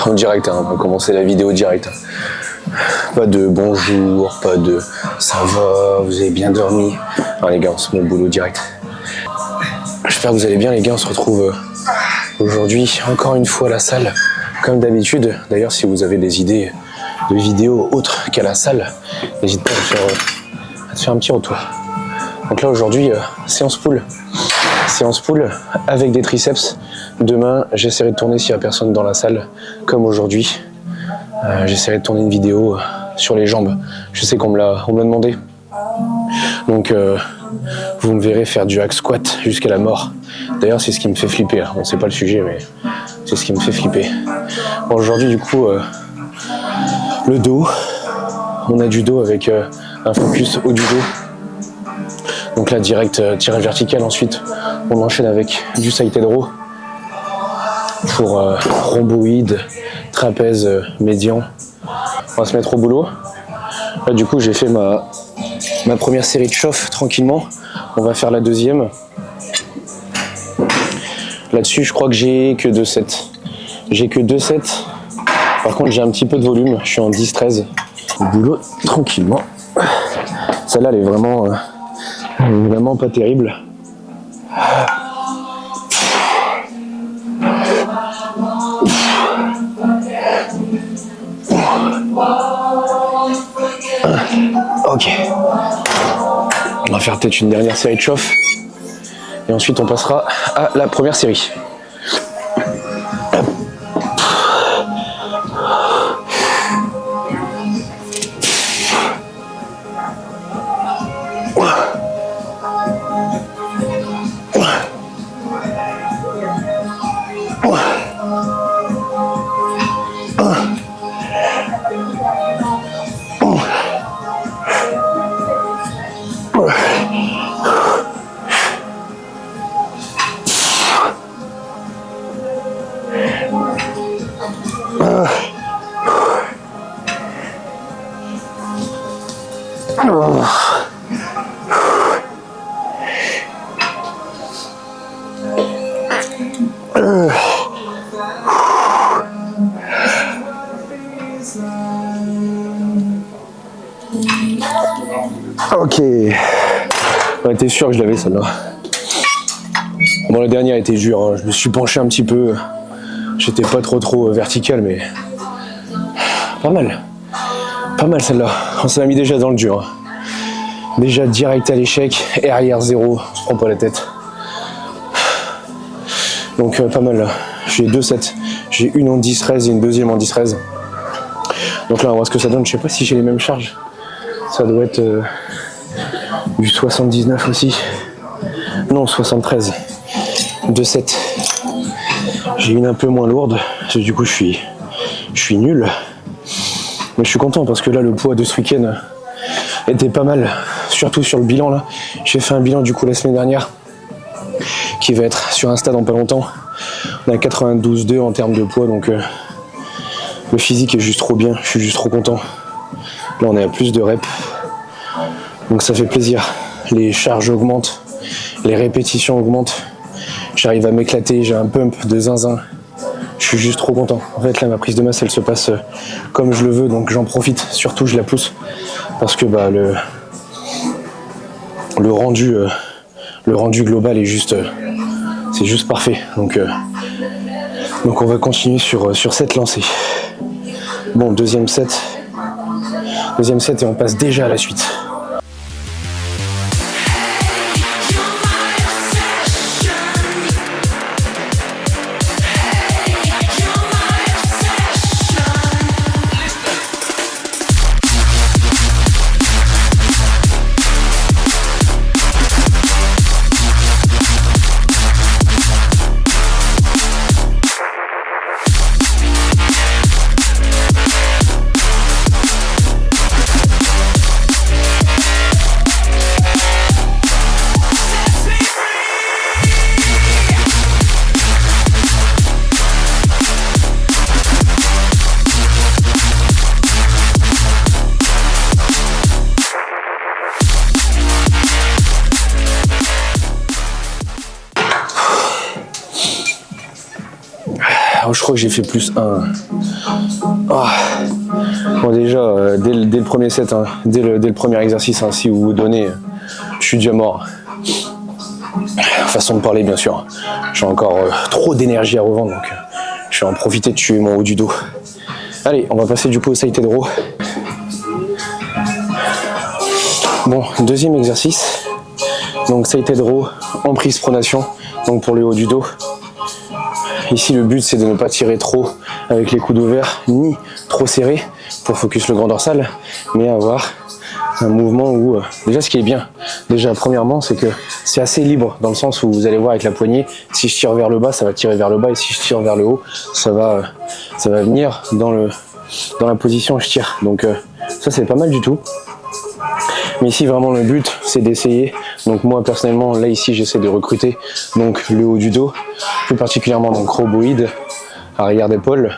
En direct, hein, on va commencer la vidéo direct. Pas de bonjour, pas de ça va, vous avez bien dormi. Non les gars, on se met au boulot direct. J'espère que vous allez bien les gars, on se retrouve aujourd'hui encore une fois à la salle, comme d'habitude. D'ailleurs, si vous avez des idées de vidéos autres qu'à la salle, n'hésitez pas à te faire un petit retour. Donc là aujourd'hui, séance pull. Séance pull avec des triceps. Demain, j'essaierai de tourner s'il n'y a personne dans la salle, comme aujourd'hui. J'essaierai de tourner une vidéo sur les jambes. Je sais qu'on me l'a demandé. Donc vous me verrez faire du hack squat jusqu'à la mort. D'ailleurs, c'est ce qui me fait flipper. Bon, c'est pas le sujet, mais c'est ce qui me fait flipper. Bon, aujourd'hui, du coup, le dos. On a du dos avec un focus haut du dos. Donc là, direct tirage vertical. Ensuite, on enchaîne avec du side row pour rhomboïde, trapèze médian. On va se mettre au boulot. Là, du coup, j'ai fait ma première série de chauffe tranquillement. On va faire la deuxième. Là-dessus, je crois que j'ai que 2 sets. J'ai que 2 sets. Par contre, j'ai un petit peu de volume. Je suis en 10-13. Au boulot tranquillement. Celle-là, elle est vraiment pas terrible. Ok. On va faire peut-être une dernière série de chauffe. Et ensuite, on passera à la première série. Ok. On était sûr que je l'avais celle-là. Bon, la dernière était dure, hein. Je me suis penché un petit peu. J'étais pas trop vertical, mais pas mal. Pas mal celle-là. On s'en a mis déjà dans le dur. Déjà direct à l'échec et arrière 0. On se prend pas la tête. Donc pas mal là. J'ai 2 sets. J'ai une en 10-13 et une deuxième en 10-13. Donc là on va voir ce que ça donne. Je sais pas si j'ai les mêmes charges. Ça doit être du 79 aussi. Non, 73. 2 sets. J'ai une un peu moins lourde. Parce que du coup je suis nul. Mais je suis content parce que là le poids de ce week-end était pas mal. Surtout sur le bilan là. J'ai fait un bilan du coup la semaine dernière qui va être sur Insta dans pas longtemps. On a 92,2 en termes de poids, donc le physique est juste trop bien, je suis juste trop content. Là on est à plus de reps, donc ça fait plaisir. Les charges augmentent, les répétitions augmentent, j'arrive à m'éclater, j'ai un pump de zinzin. Je suis juste trop content. En fait là ma prise de masse elle se passe comme je le veux, donc j'en profite, surtout je la pousse parce que bah, le rendu global est juste c'est juste parfait. Donc on va continuer sur cette lancée. Bon, deuxième set et on passe déjà à la suite. Alors, je crois que j'ai fait plus 1. Ah. Bon déjà, dès le premier set, hein, dès le premier exercice, hein, si vous vous donnez, je suis déjà mort. Façon de parler bien sûr. J'ai encore trop d'énergie à revendre, donc je vais en profiter de tuer mon haut du dos. Allez, on va passer du coup au Seitei Row. Bon, deuxième exercice. Donc Seitei Row en prise pronation, donc pour le haut du dos. Ici le but c'est de ne pas tirer trop avec les coudes ouverts, ni trop serré pour focus le grand dorsal, mais avoir un mouvement où, déjà ce qui est bien, déjà premièrement c'est que c'est assez libre dans le sens où vous allez voir avec la poignée, si je tire vers le bas ça va tirer vers le bas et si je tire vers le haut ça va venir dans la position où je tire, donc ça c'est pas mal du tout. Mais ici vraiment le but c'est d'essayer, donc moi personnellement là ici j'essaie de recruter donc le haut du dos, plus particulièrement donc rhoboïde, arrière d'épaule,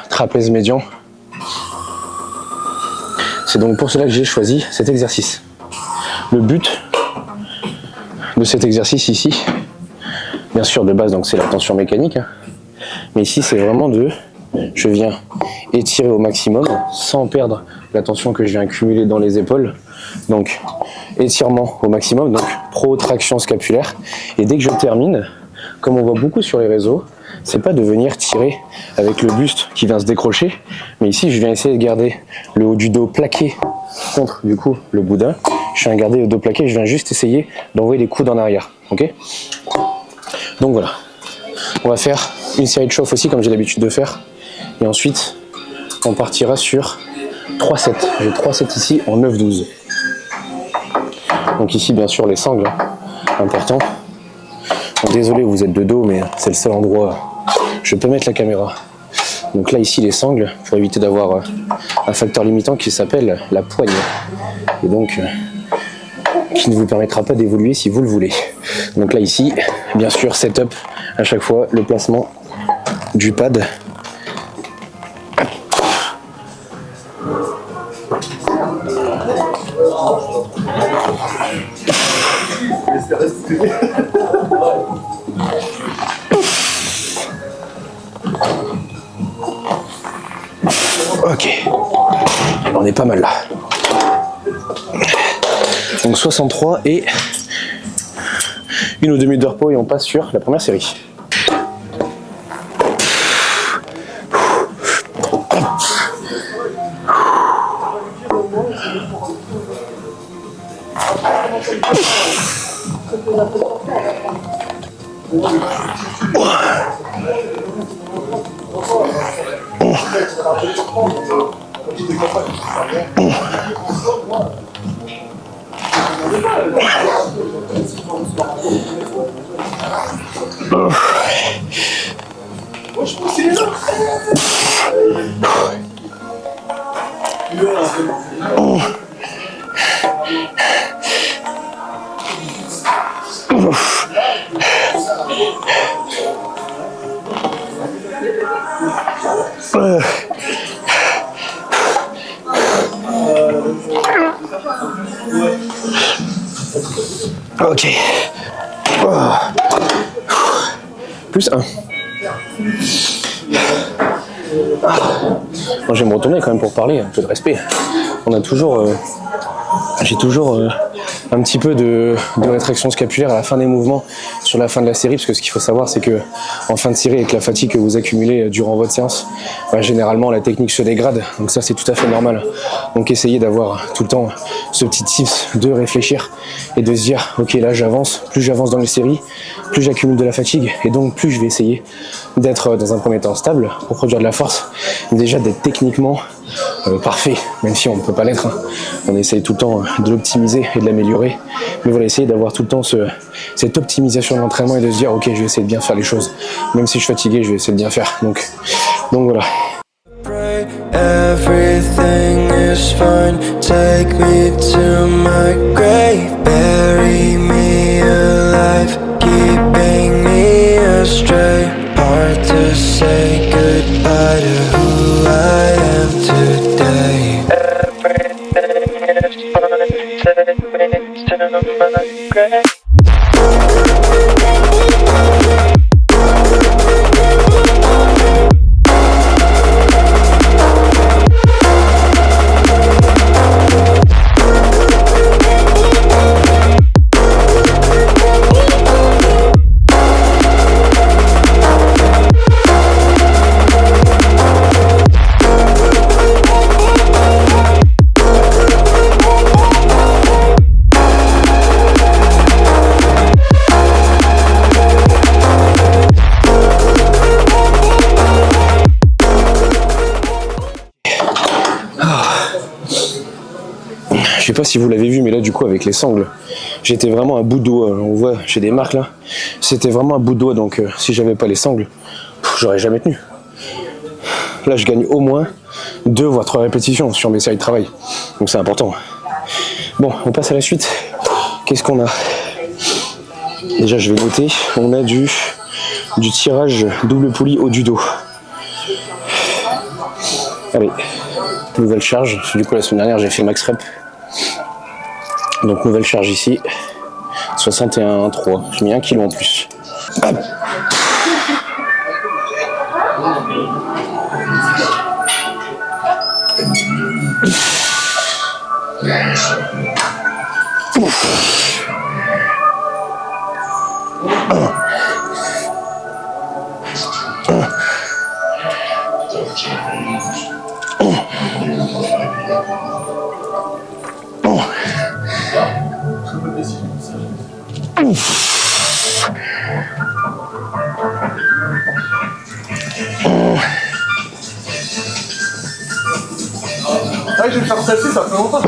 trapèze médian. C'est donc pour cela que j'ai choisi cet exercice. Le but de cet exercice ici, bien sûr de base donc c'est la tension mécanique, hein, mais ici c'est vraiment je viens étirer au maximum sans perdre la tension que je viens accumuler dans les épaules. Donc étirement au maximum, donc protraction scapulaire. Et dès que je termine, comme on voit beaucoup sur les réseaux, c'est pas de venir tirer avec le buste qui vient se décrocher, mais ici je viens essayer de garder le haut du dos plaqué contre du coup le boudin. Je viens garder le dos plaqué, je viens juste essayer d'envoyer les coudes en arrière. Ok. Donc voilà. On va faire une série de chauffe aussi comme j'ai l'habitude de faire. Et ensuite, on partira sur 3 sets. J'ai 3 sets ici en 9-12. Donc ici, bien sûr, les sangles, important. Bon, désolé, vous êtes de dos, mais c'est le seul endroit où je peux mettre la caméra. Donc là, ici, les sangles, pour éviter d'avoir un facteur limitant qui s'appelle la poigne. Et donc, qui ne vous permettra pas d'évoluer si vous le voulez. Donc là, ici, bien sûr, setup, à chaque fois, le placement du pad. Ok, on est pas mal là. Donc 63 et 1 ou 2 minutes de repos et on passe sur la première série. Ok. Plus 1. Bon, je vais me retourner quand même pour parler, un peu de respect. On a toujours... j'ai toujours un petit peu de rétraction scapulaire à la fin des mouvements, sur la fin de la série, parce que ce qu'il faut savoir, c'est que en fin de série, avec la fatigue que vous accumulez durant votre séance, généralement la technique se dégrade, donc ça c'est tout à fait normal. Donc essayez d'avoir tout le temps ce petit tips de réfléchir et de se dire, ok là j'avance, plus j'avance dans les séries, plus j'accumule de la fatigue, et donc plus je vais essayer d'être dans un premier temps stable pour produire de la force, déjà d'être techniquement parfait, même si on ne peut pas l'être, hein. On essaye tout le temps de l'optimiser et de l'améliorer, mais voilà, essayer d'avoir tout le temps cette optimisation de l'entraînement et de se dire ok, je vais essayer de bien faire les choses, même si je suis fatigué, je vais essayer de bien faire, donc voilà. Everything is fine. Take me to my grave, bury me alive, keeping me astray. Hard to say goodbye to who I am today. Everything is fine. Take me to my grave. Je sais pas si vous l'avez vu, mais là du coup avec les sangles, j'étais vraiment à bout de doigt. On voit, j'ai des marques là. C'était vraiment à bout de doigt, donc si j'avais pas les sangles, j'aurais jamais tenu. Là je gagne au moins 2 voire 3 répétitions sur mes séries de travail. Donc c'est important. Bon, on passe à la suite. Qu'est-ce qu'on a? Déjà je vais noter, on a du tirage double poulie haut du dos. Allez, nouvelle charge. Du coup la semaine dernière j'ai fait max rep. Donc nouvelle charge ici. 61,3. J'ai mis 1 kg en plus. Hop. Ah, je vais me faire stresser, ça fait longtemps.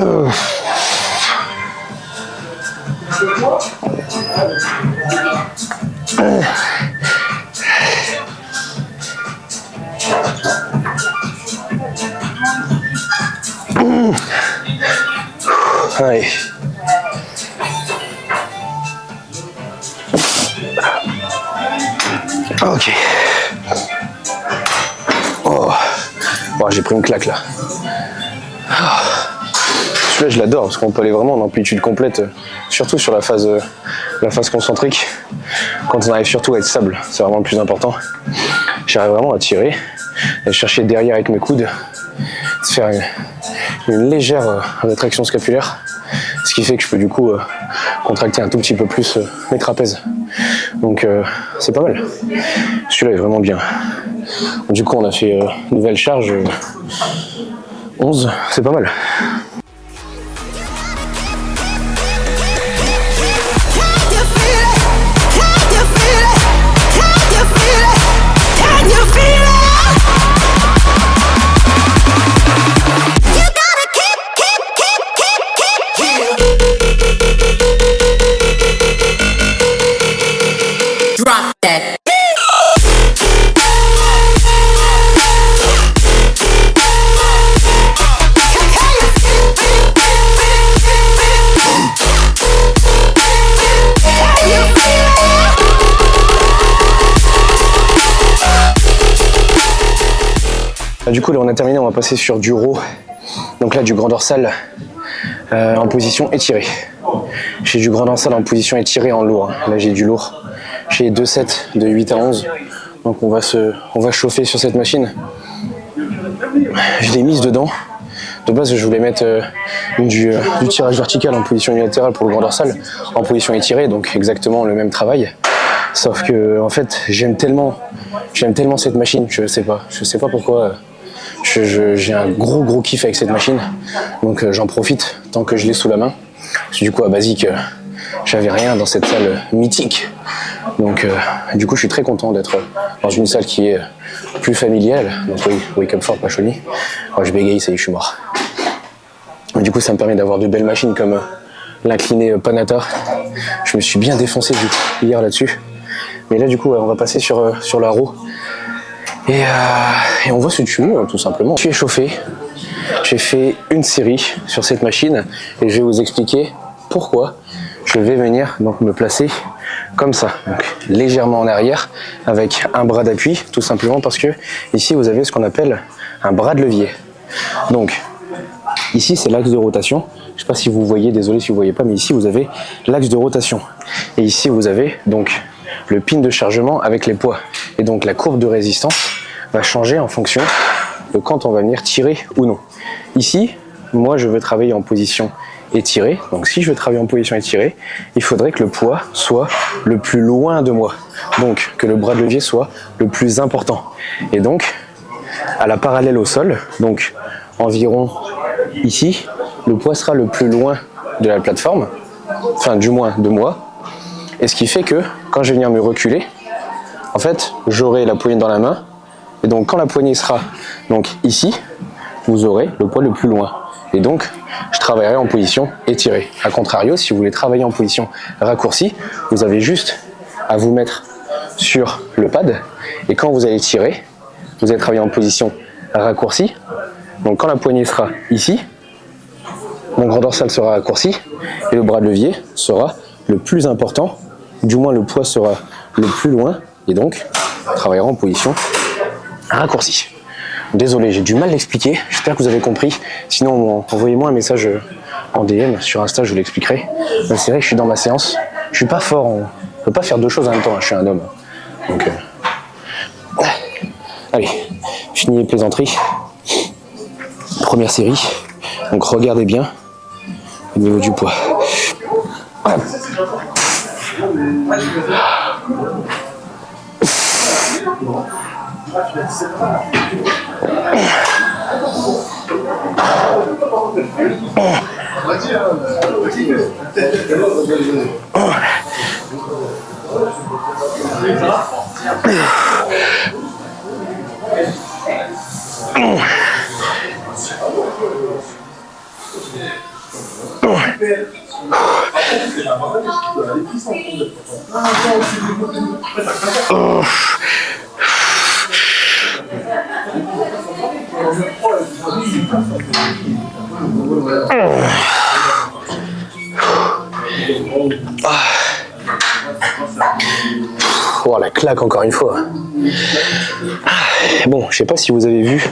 Allez. Ok. Oh. Oh, j'ai pris une claque là. Celui-là je l'adore parce qu'on peut aller vraiment en amplitude complète, surtout sur la phase concentrique. Quand on arrive surtout à être stable, c'est vraiment le plus important. J'arrive vraiment à tirer, à chercher derrière avec mes coudes, de faire une légère rétraction scapulaire, ce qui fait que je peux du coup contracter un tout petit peu plus mes trapèzes. Donc c'est pas mal. Celui-là est vraiment bien. Du coup on a fait nouvelle charge 11, c'est pas mal. Drop that. Du coup là on a terminé, on va passer sur du row. Donc là du grand dorsal en position étirée. J'ai du grand dorsal en position étirée en lourd. Là j'ai du lourd. J'ai 2 sets de 8 à 11. Donc on va chauffer sur cette machine. Je l'ai mise dedans. De base je voulais mettre du tirage vertical en position unilatérale pour le grand dorsal, en position étirée, donc exactement le même travail. Sauf que en fait j'aime tellement cette machine, je sais pas pourquoi. J'ai un gros kiff avec cette machine, donc j'en profite tant que je l'ai sous la main. Parce que du coup à Basique, j'avais rien dans cette salle mythique. Donc du coup je suis très content d'être dans une salle qui est plus familiale. Donc oui, Wake Up Fort Pacholi. Oh, je bégaye, ça y est, je suis mort. Du coup ça me permet d'avoir de belles machines comme l'incliné Panata. Je me suis bien défoncé hier là-dessus. Mais là du coup on va passer sur la row. Et on va se tuer tout simplement. Je suis échauffé, j'ai fait une série sur cette machine et je vais vous expliquer pourquoi je vais venir donc me placer comme ça, donc légèrement en arrière avec un bras d'appui, tout simplement parce que ici vous avez ce qu'on appelle un bras de levier. Donc ici c'est l'axe de rotation, je sais pas si vous voyez, désolé si vous voyez pas, mais ici vous avez l'axe de rotation et ici vous avez donc le pin de chargement avec les poids. Et donc la courbe de résistance va changer en fonction de quand on va venir tirer ou non. Ici, moi je veux travailler en position étirée. Donc si je veux travailler en position étirée, il faudrait que le poids soit le plus loin de moi. Donc que le bras de levier soit le plus important. Et donc, à la parallèle au sol, donc environ ici, le poids sera le plus loin de la plateforme, enfin du moins de moi. Et ce qui fait que quand je vais venir me reculer, en fait, j'aurai la poignée dans la main. Et donc quand la poignée sera donc ici, vous aurez le poids le plus loin. Et donc, je travaillerai en position étirée. A contrario, si vous voulez travailler en position raccourcie, vous avez juste à vous mettre sur le pad. Et quand vous allez tirer, vous allez travailler en position raccourcie. Donc quand la poignée sera ici, mon grand dorsal sera raccourci et le bras de levier sera le plus important. Du moins, le poids sera le plus loin. Et donc, on travaillera en position raccourcie. Désolé, j'ai du mal à l'expliquer. J'espère que vous avez compris. Sinon, envoyez-moi un message en DM sur Insta, je vous l'expliquerai. C'est vrai que je suis dans ma séance. Je suis pas fort. Je ne peux pas faire deux choses en même temps. Je suis un homme. Donc, allez, fini les plaisanteries. Première série. Donc, regardez bien au niveau du poids. Oh, la claque encore une fois. Bon, je sais pas si vous avez vu.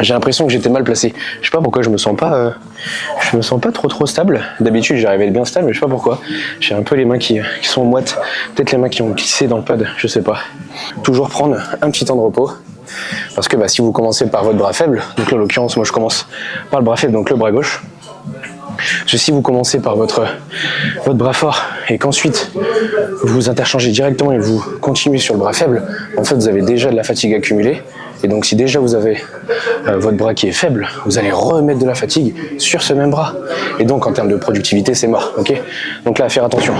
J'ai l'impression que j'étais mal placé. Je sais pas pourquoi je me sens pas trop stable. D'habitude j'arrivais bien stable, mais je sais pas pourquoi. J'ai un peu les mains qui sont moites. Peut-être les mains qui ont glissé dans le pad, je sais pas. Toujours prendre un petit temps de repos. Parce que si vous commencez par votre bras faible, donc là en l'occurrence moi je commence par le bras faible, donc le bras gauche. Parce que si vous commencez par votre bras fort et qu'ensuite vous interchangez directement et vous continuez sur le bras faible, en fait vous avez déjà de la fatigue accumulée. Et donc si déjà vous avez votre bras qui est faible, vous allez remettre de la fatigue sur ce même bras. Et donc en termes de productivité, c'est mort. Ok ? Donc là, à faire attention.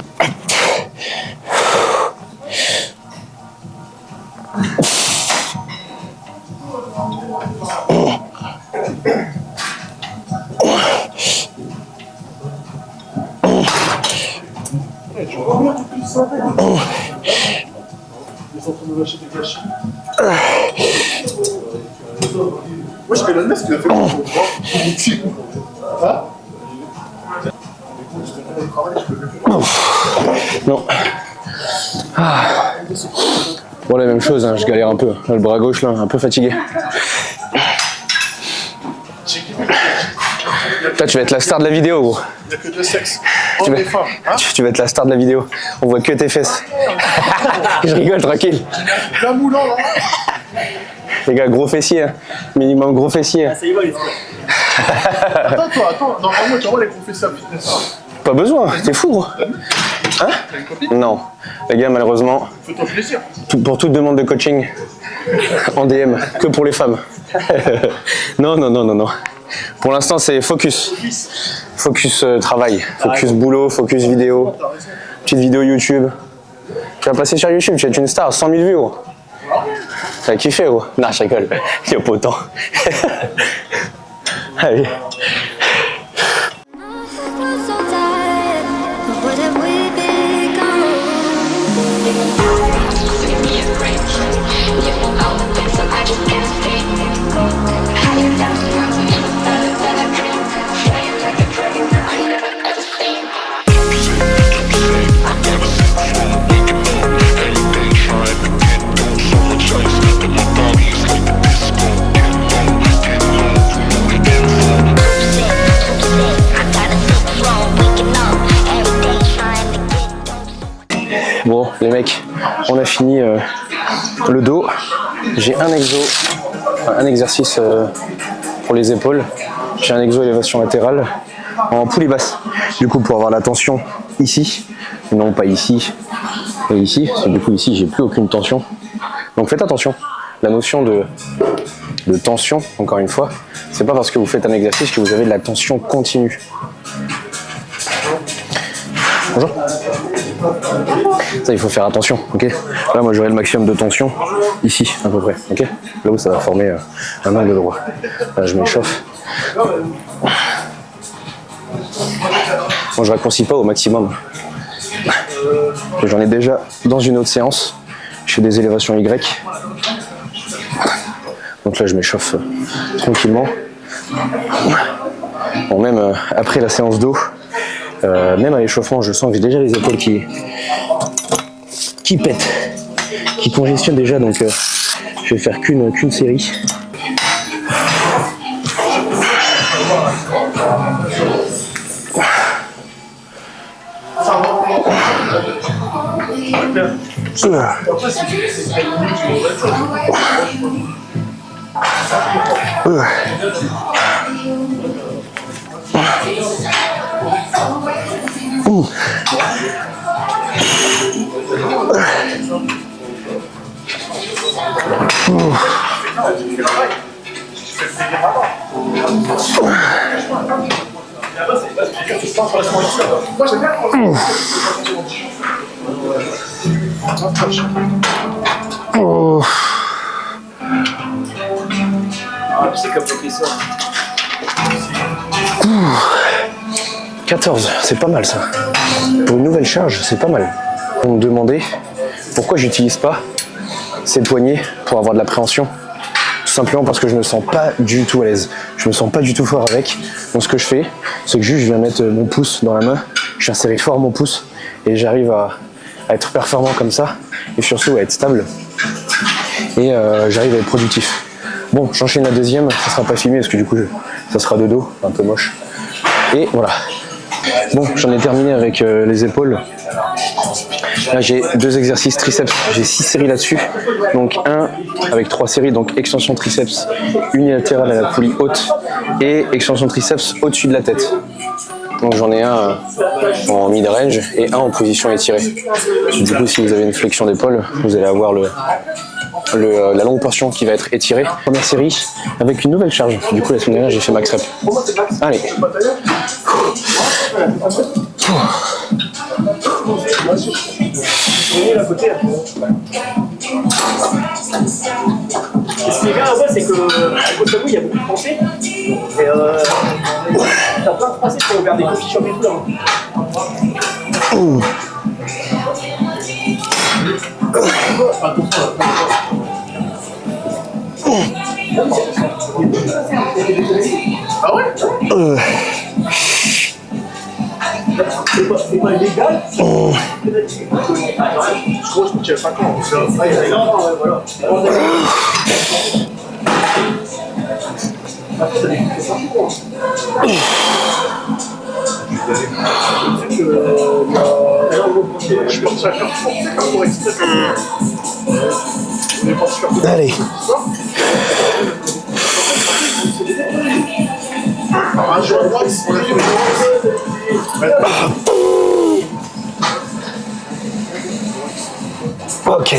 Moi je fais le nez, qu'il a fait mon bras. Non. Bon, la même chose, hein, je galère un peu. Là, le bras gauche, là, un peu fatigué. Là, tu vas être la star de la vidéo, gros. Il n'y a que deux sexes. Hommes et femmes. Hein? Tu vas être la star de la vidéo. On voit que tes fesses. Je rigole, tranquille. La moulant, là. Les gars, gros fessier. Hein. Minimum gros fessier. Attends, normalement, tu envoies les gros fessiers à fitness. Pas besoin, t'es fou, gros. Hein? Non. Les gars, malheureusement, Fais-toi plaisir. pour toute demande de coaching, en DM, que pour les femmes. Non. Pour l'instant, c'est focus. Focus travail, focus boulot, focus vidéo. Petite vidéo YouTube. Tu vas passer sur YouTube, tu vas être une star, 100 000 vues, gros. T'as kiffé, gros. Non, je rigole. Il n'y a pas autant. Allez. Bon, les mecs, on a fini le dos. J'ai un exercice pour les épaules. J'ai un exo élévation latérale en poulie basse. Du coup, pour avoir la tension ici, non pas ici, et ici, parce que du coup ici, j'ai plus aucune tension. Donc faites attention. La notion de tension, encore une fois, c'est pas parce que vous faites un exercice que vous avez de la tension continue. Bonjour. Ça, il faut faire attention, ok? Là, moi, j'aurai le maximum de tension ici, à peu près, ok? Là où ça va former un angle droit. Là, je m'échauffe. Bon, je raccourcis pas au maximum. J'en ai déjà dans une autre séance. Je fais des élévations Y. Donc là, je m'échauffe tranquillement. Bon, même après la séance d'eau, même à l'échauffement, je sens que j'ai déjà les épaules qui pètent, qui congestionnent déjà. Donc, je vais faire qu'une série. Oh. 14, c'est pas mal ça. Pour une nouvelle charge, c'est pas mal. On me demandait pourquoi j'utilise pas ces poignets pour avoir de l'appréhension. Tout simplement parce que je me sens pas du tout à l'aise. Je me sens pas du tout fort avec. Donc ce que je fais, c'est que juste je viens mettre mon pouce dans la main, je serre fort mon pouce et j'arrive à être performant comme ça et surtout à être stable et j'arrive à être productif. Bon, j'enchaîne la deuxième, ça sera pas filmé parce que du coup ça sera de dos, un peu moche. Et voilà. Bon, j'en ai terminé avec les épaules. Là j'ai 2 exercices triceps, j'ai 6 séries là-dessus. Donc un avec 3 séries, donc extension triceps unilatérale à la poulie haute et extension triceps au-dessus de la tête. Donc j'en ai un en mid-range et un en position étirée. Du coup si vous avez une flexion d'épaule, vous allez avoir la longue portion qui va être étirée. Première série avec une nouvelle charge. Du coup la semaine dernière j'ai fait max rep. Allez. Ce qui est bien là-bas, c'est que au Kosovo, il y a beaucoup de Français. Et t'as plein de Français qui ont ouvert des coffee shops et tout là. Ah ouais? C'est pas illégal. Je crois que je me tiens 5 ans. Voilà. Je pense à faire pour exprès. Allez. Un jour à droite, on a fait Ok.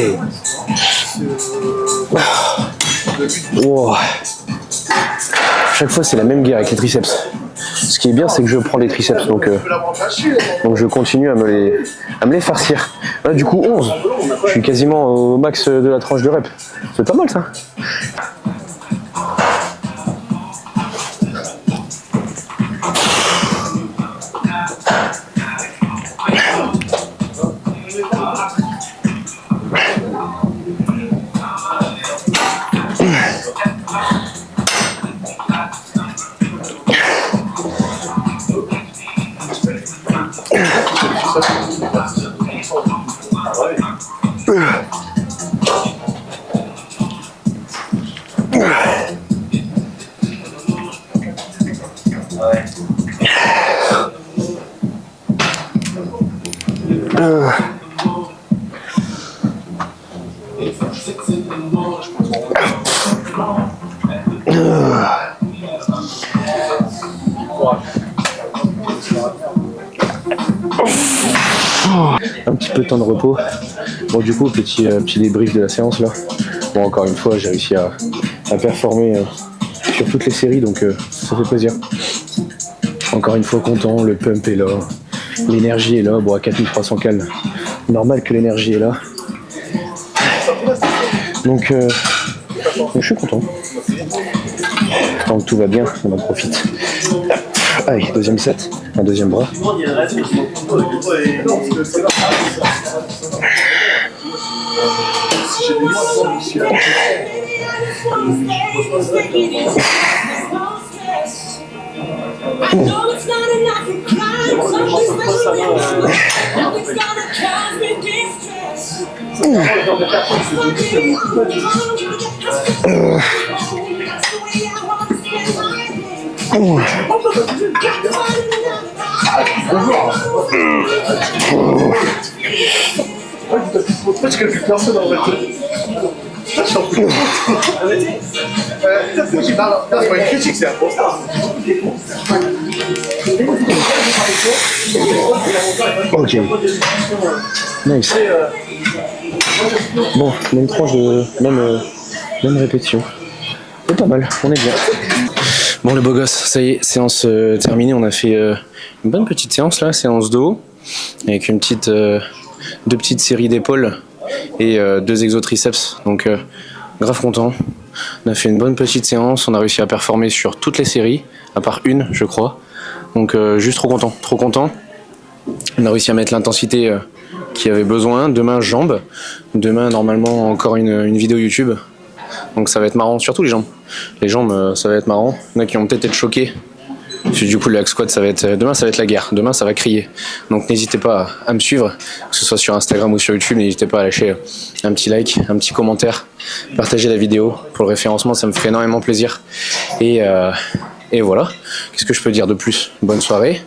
Wow. Chaque fois c'est la même guerre avec les triceps. Ce qui est bien c'est que je prends les triceps donc je continue à me les farcir. Là du coup 11. Je suis quasiment au max de la tranche de rep. C'est pas mal ça. Un petit peu de temps de repos. Bon du coup petit débrief de la séance là. Bon encore une fois j'ai réussi à performer sur toutes les séries donc ça fait plaisir. Encore une fois content, le pump est là, L'énergie est là, bon à 4300 cal. Normal que l'énergie est là. Donc je suis content. Tant que tout va bien, on en profite. Allez, deuxième set, un deuxième bras. I know it's not enough to cry, so it's nothing's gonna cause me distress. That's the way I want to spend my Pourquoi tu calcules personne en fait? Putain, je suis en plus. Peut-être que j'ai pas. C'est pas une critique, c'est un constat. Ok. Nice. Bon, même tranche de. Même répétition. C'est pas mal, on est bien. Bon les beaux gosses, ça y est, séance terminée, on a fait une bonne petite séance là, séance dos, avec une petite, deux petites séries d'épaules et 2 exos triceps, donc grave content. On a fait une bonne petite séance, on a réussi à performer sur toutes les séries, à part une je crois, donc juste trop content. On a réussi à mettre l'intensité qu'il y avait besoin. Demain jambes, demain normalement encore une vidéo YouTube. Donc ça va être marrant, surtout les jambes. Les jambes, ça va être marrant. Il y en a qui vont peut-être être choqués. Parce que du coup, le hack squat, demain, ça va être la guerre. Demain, ça va crier. Donc n'hésitez pas à me suivre, que ce soit sur Instagram ou sur YouTube. N'hésitez pas à lâcher un petit like, un petit commentaire, partager la vidéo. Pour le référencement, ça me ferait énormément plaisir. Et voilà. Qu'est-ce que je peux dire de plus? Bonne soirée.